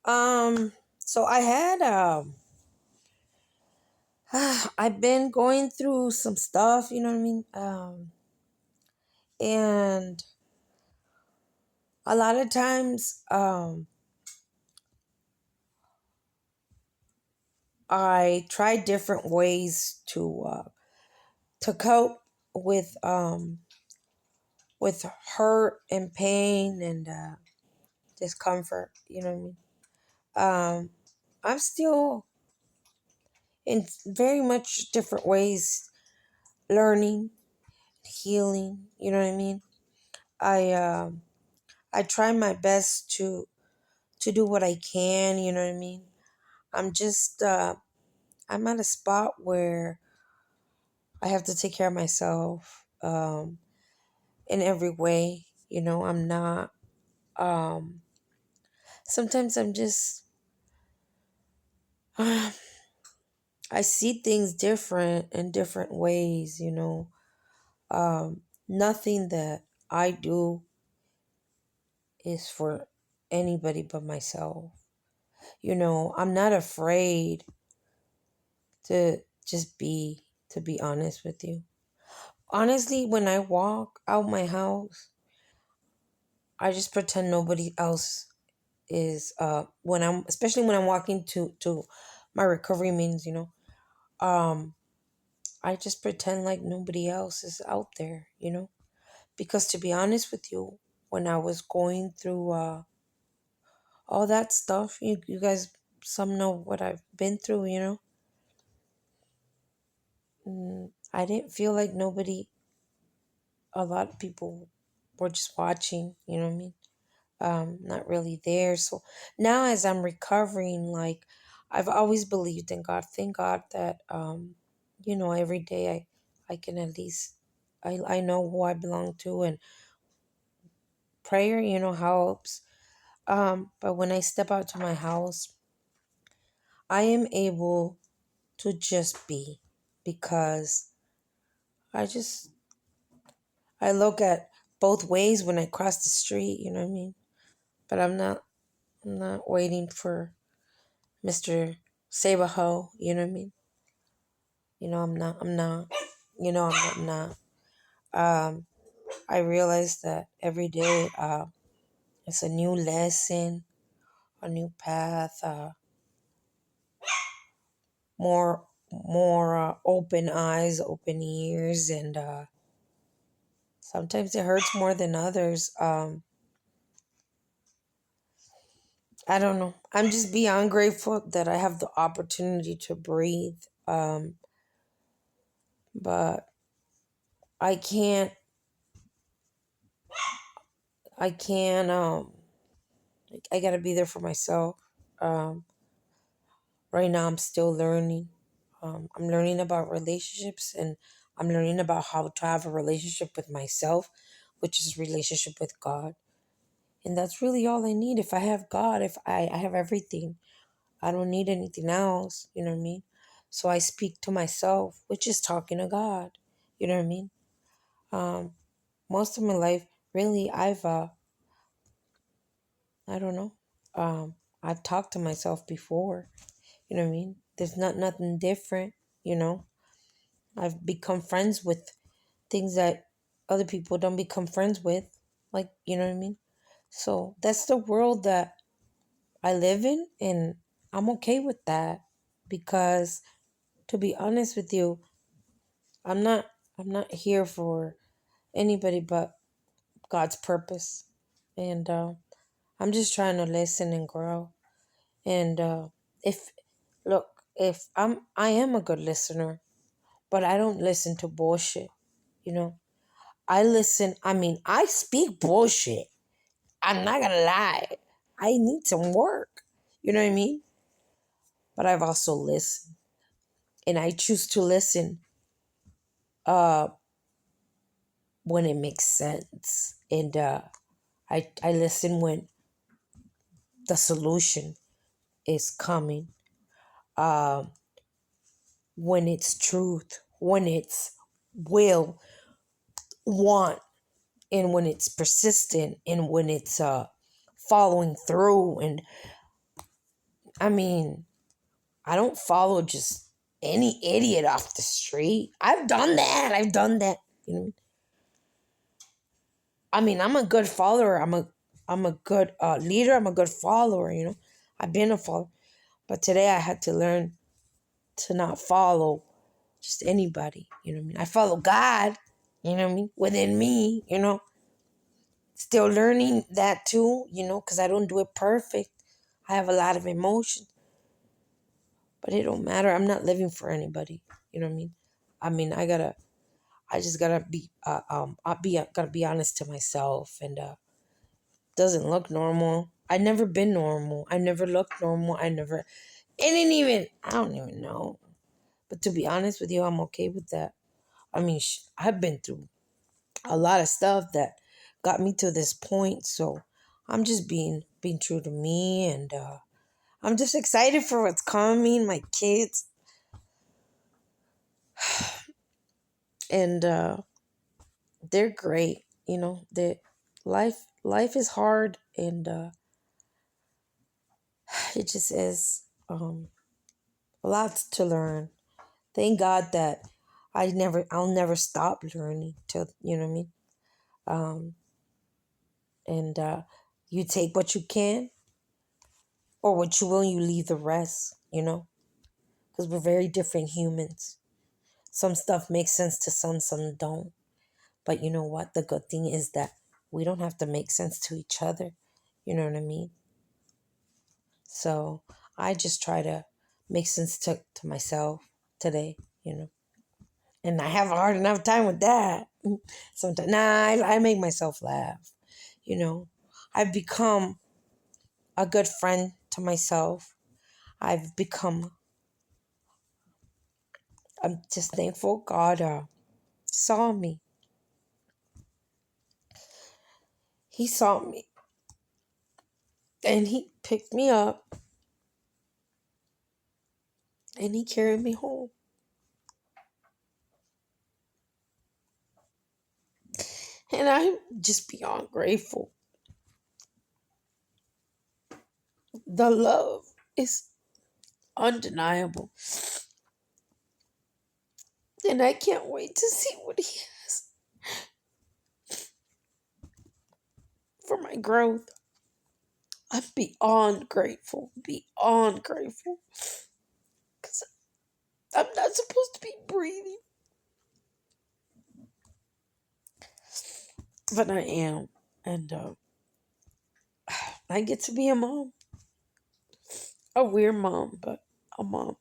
So I had I've been going through some stuff, you know what I mean? And a lot of times I try different ways to cope with hurt and pain and discomfort, you know what I mean? I'm still in very much different ways learning, healing, you know what I mean? I try my best to do what I can, you know what I mean? I'm just I'm at a spot where I have to take care of myself in every way, you know. I'm not sometimes I'm just I see things different in different ways, you know. Nothing that I do is for anybody but myself. You know, I'm not afraid to just to be honest with you. Honestly, when I walk out my house, I just pretend nobody else is when I'm especially when I'm walking to my recovery means, you know. Um I just pretend like nobody else is out there, you know? Because to be honest with you, when I was going through all that stuff, you guys some know what I've been through, you know. I didn't feel like nobody, a lot of people were just watching, you know what I mean? Not really there. So now as I'm recovering, like I've always believed in God. Thank God that you know, every day I can at least I know who I belong to, and prayer, you know, helps. But when I step out to my house, I am able to just be because I just I look at both ways when I cross the street, you know what I mean? But I'm not waiting for Mr. Saberho, you know what I mean? You know, I'm not, you know, I'm not. Um, I realize that every day it's a new lesson, a new path, more open eyes, open ears, and sometimes it hurts more than others. I don't know. I'm just beyond grateful that I have the opportunity to breathe. But I can't, I can't, I gotta be there for myself. Um, right now, I'm still learning. I'm learning about relationships, and I'm learning about how to have a relationship with myself, which is a relationship with God. And that's really all I need. If I have God, if I have everything, I don't need anything else. You know what I mean? So I speak to myself, which is talking to God. You know what I mean? Um, most of my life, really, I don't know. I've talked to myself before. You know what I mean? There's nothing different. You know, I've become friends with things that other people don't become friends with. Like, you know what I mean? So that's the world that I live in, and I'm okay with that because, to be honest with you, I'm not I'm not here for anybody but God's purpose, and I'm just trying to listen and grow. And if look, if I am a good listener, but I don't listen to bullshit. You know, I listen. I mean, I speak bullshit. I'm not gonna lie. I need some work. You know what I mean? But I've also listened, and I choose to listen uh when it makes sense, and I listen when the solution is coming, um when it's truth, when it's will, want, and when it's persistent, and when it's following through. And I mean, I don't follow just any idiot off the street. I've done that. I've done that. You know, I mean, I'm a good follower. I'm a good leader. I'm a good follower. I've been a follower, but today I had to learn to not follow just anybody. You know what I mean? I follow God. You know what I mean? Within me. Still learning that too. Because I don't do it perfect. I have a lot of emotions, but it don't matter. I'm not living for anybody. You know what I mean? I just gotta be gotta be honest to myself, and doesn't look normal. I never been normal. I never looked normal. I don't even know. But to be honest with you, I'm okay with that. I mean, I've been through a lot of stuff that got me to this point. So I'm just being true to me, and I'm just excited for what's coming. My kids, and they're great. That life is hard, and it just is a lot to learn. Thank God that I'll never stop learning till, you know what I mean? Um, and you take what you can, or what you will, and you leave the rest. Because we're very different humans. Some stuff makes sense to some don't. But you know what? The good thing is that we don't have to make sense to each other. You know what I mean? So I just try to make sense to myself today. And I have a hard enough time with that. Sometimes, I make myself laugh. You know, I've become a good friend to myself. I'm just thankful God saw me. He saw me, and He picked me up, and He carried me home. And I'm just beyond grateful. The love is undeniable. And I can't wait to see what He has for my growth. I'm beyond grateful. Beyond grateful. Because I'm not supposed to be breathing. But I am. And I get to be a mom. A weird mom, but a mom.